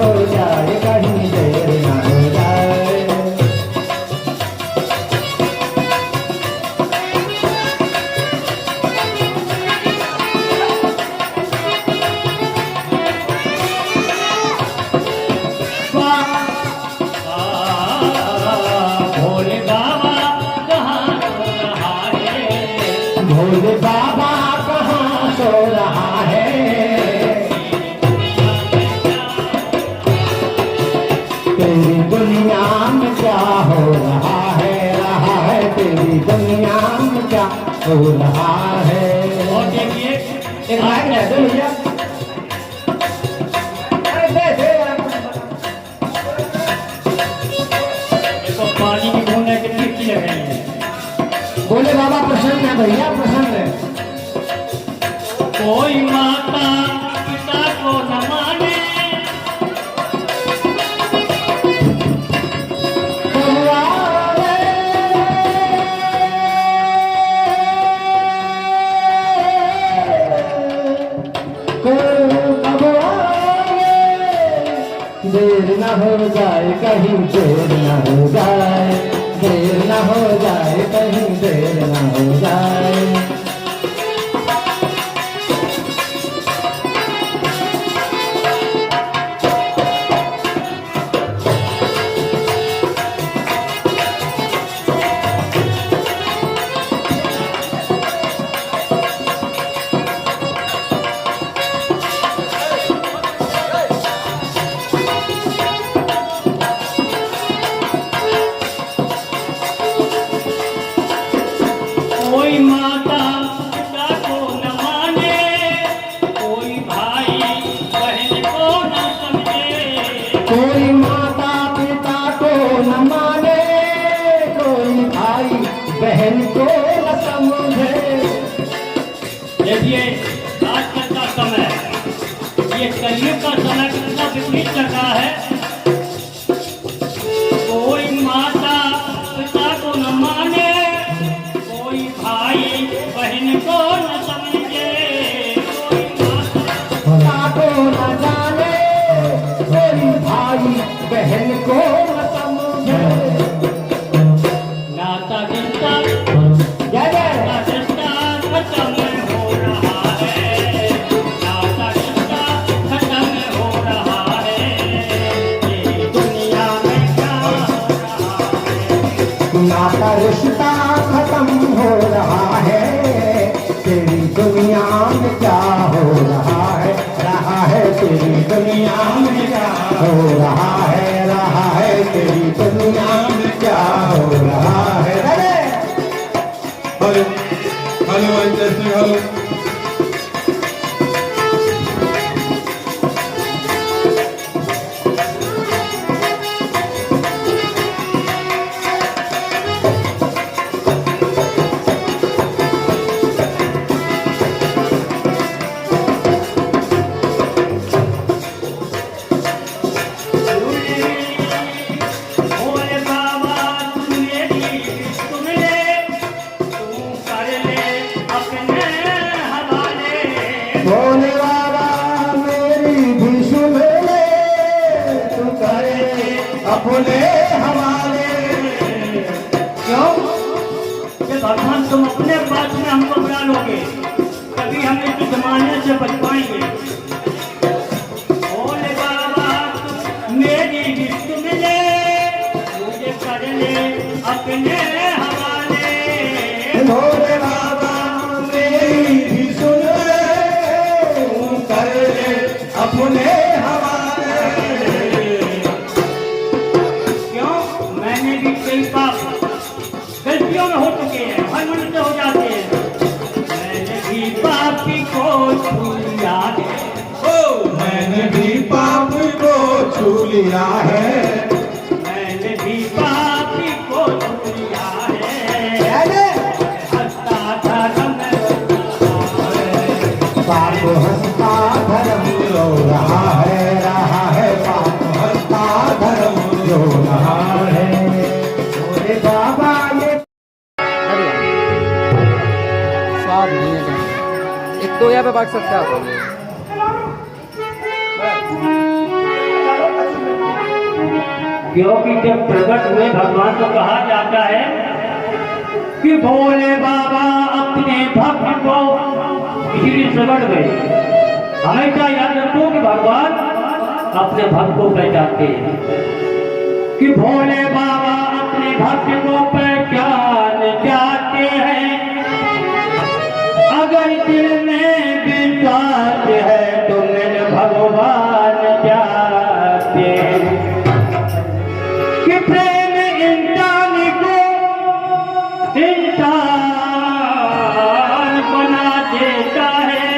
हो जाए, कहीं देर न हो जाए। भोले बाबा कहाँ सो रहा है, भोले बाबा कहाँ सो रहा है, तेरी दुनिया में क्या हो रहा है तेरी दुनिया में क्या हो रहा है। और देखिए एक माइक ले दो भैया। अरे दे दे देखो पानी की बूंदें कितनी अच्छी लग रही है। भोले बाबा प्रसन्न है भैया, प्रसन्न है। कोई माता पिता को न माने, देर न हो जाए, कहीं देर न हो जाए, देर न हो जाए, कहीं देर न हो जाए। कोई माता पिता को न माने, कोई भाई बहन को न समझे, कोई माता पिता को न माने, कोई भाई बहन को न समझे। देखिए आजकल का समय, ये कलयुग का समय कितना विपरीत चला है। कोई माता पिता को न माने, कोई भाई बहन को न समझे, कोई पिता को न जाने, कोई भाई बहन को न समझे। नाता रिश्ता जय जय खत्म हो रहा है, नाता रिश्ता खत्म हो रहा है, ये दुनिया में क्या हो रहा है। नाता रिश्ता खत्म हो रहा है, तेरी दुनिया में क्या हो रहा है तेरी दुनिया में क्या हो रहा है तेरी दुनिया में क्या हो रहा है। हेलो हेलो जैसे हेलो भोले बाबा तुम ले तू कर ले अपने हवाले, भोले बाबा मेरी भी सुन ले, तू करे अपने हवाले। क्यों कि भगवान तुम अपने पास में हमको बुला लोगे, तभी हम इस जमाने से बच पाएंगे। भोले बाबा तुम मेरी भी सुन ले, मुझे कर ले अपने हवाले, भोले बाबा मेरी भी सुन ले, तू कर ले अपने हवाले। क्यों मैंने भी कई पाप गलतियों में हो चुके हैं, हर मनुष्य से हो जाते हैं। मैंने भी पापी को छू लिया है, मैंने भी पाप को छू लिया है, मैंने भी पापी को छू लिया है। हंसता धर्म पाप हंसता धर्म रो रहा है पाप हंसता धर्म रो रहा है। भोले बाबा ये स्वाद नहीं है कहीं। एक तो यहाँ पे बांट सकते हैं आप। क्योंकि जब प्रकट हुए भगवान को कहा जाता है कि भोले बाबा अपने भक्त को इसीलिए प्रकट हुए। हमेशा याद रखो कि भगवान अपने भक्त को पहचानते हैं कि भोले बाबा अपने भक्त को पहचान जाते हैं। अगर दिल में विश्वास है तो मेरे भगवान जाते कि प्रेम इंसान को इंसान बना देता है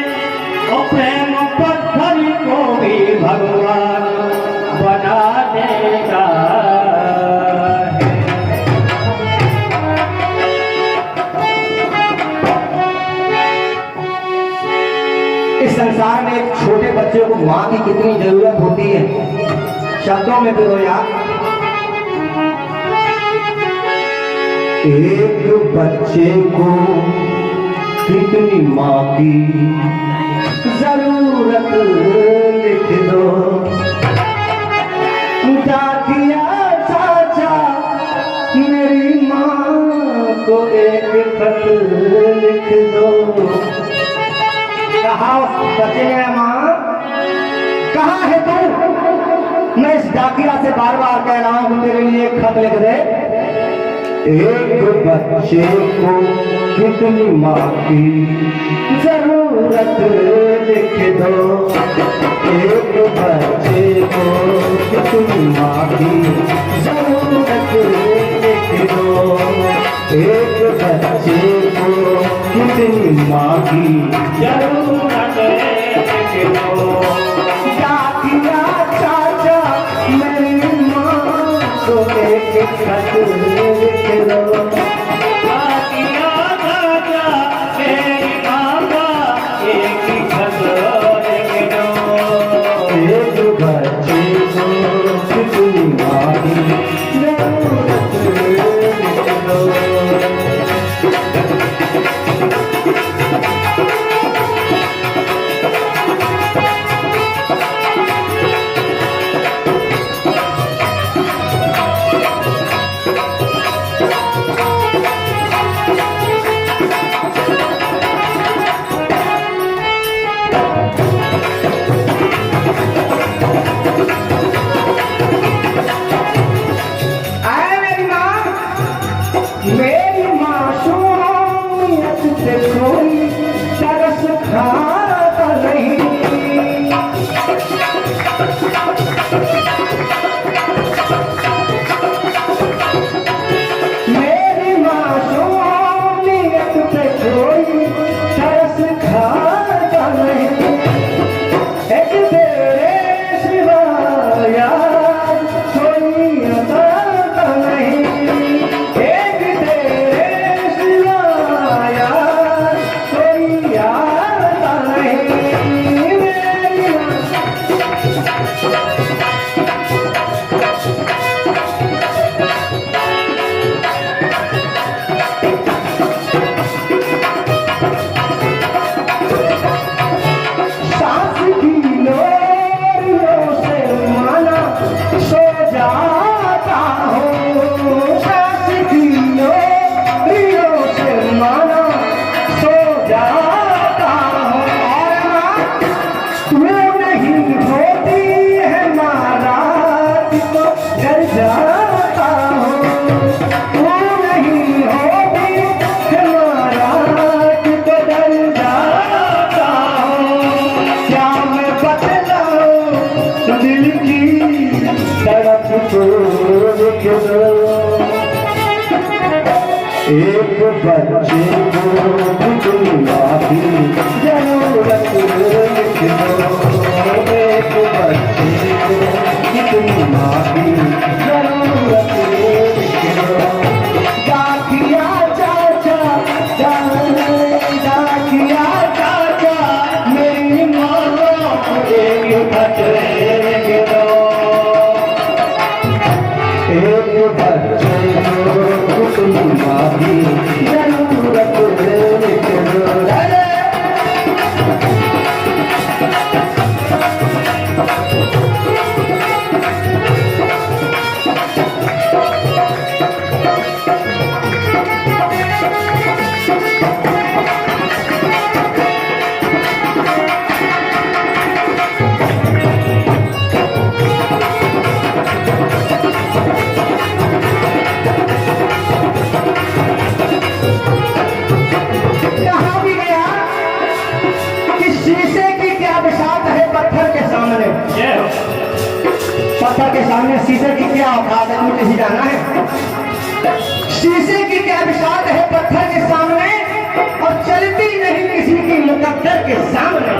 और प्रेम पत्थर को भी भगवान बना देता है। इस संसार में एक छोटे बच्चे को माँ की कितनी जरूरत होती है, शब्दों में पिरो यार। एक बच्चे को कितनी माँ की जरूरत लिख दो। डाकिया चाचा मेरी माँ को एक खत लिख दो। कहा बच्चे ने, माँ कहाँ है तू? मैं इस डाकिया से बार बार कह रहा हूँ मेरे लिए एक खत लिख दे। एक बच्चे को कितनी माँ की जरूरत लिख दो। एक बच्चे को कितनी माँ की जरूरत लिख दो। एक बच्चे को कितनी माँ की जरूरत लिख दो। डाकिया चाचा मेरी माँ को एक खत लिख दो। डाकिया चाचा मेरी माँ का एक खत लिख दो। एक बच्चे को कितनी माँ की जरूरत लिख दो। मेरी मासूमियत से कोई तरस खाता नहीं। मेरी मासूमियत से कोई तरस खाता नहीं। एक तेरे सिवा यार कोई आता नहीं। एक बच्चे को कितनी माँ की जरूरत लिख दो। एक बच्चे को कितनी माँ की जरूरत लिख दो। डाकिया चाचा डाकिया चाचा मेरी माँ को एक खत लिख दो। एक बच्चे को कितनी माँ की जरूरत लिख दो। पत्थर के सामने शीशे की क्या औकात है, मुझे जाना है। शीशे की क्या विशाल है पत्थर के सामने, और चलती नहीं किसी की मुकद्दर के सामने।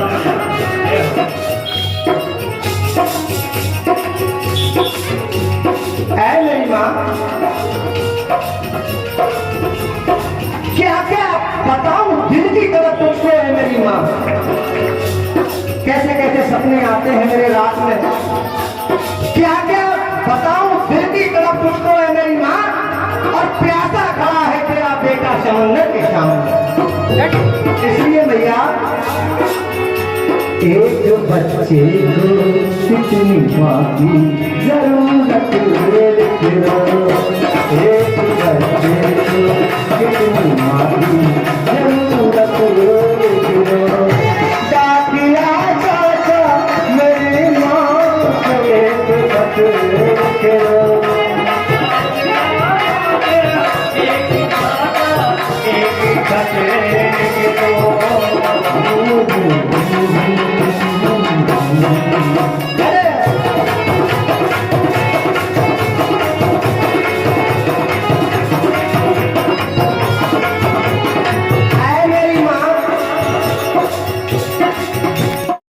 ऐ मेरी माँ, क्या क्या बताऊं दिल की तरफ तुझको है मेरी माँ। कैसे कैसे सपने आते हैं मेरे रात में, क्या क्या बताऊं दिल की तरफ तुझको है मेरी माँ। और प्यासा खड़ा है तेरा बेटा समंदर के सामने। इसलिए भैया एक बच्चे को कितनी माँ की जरूरत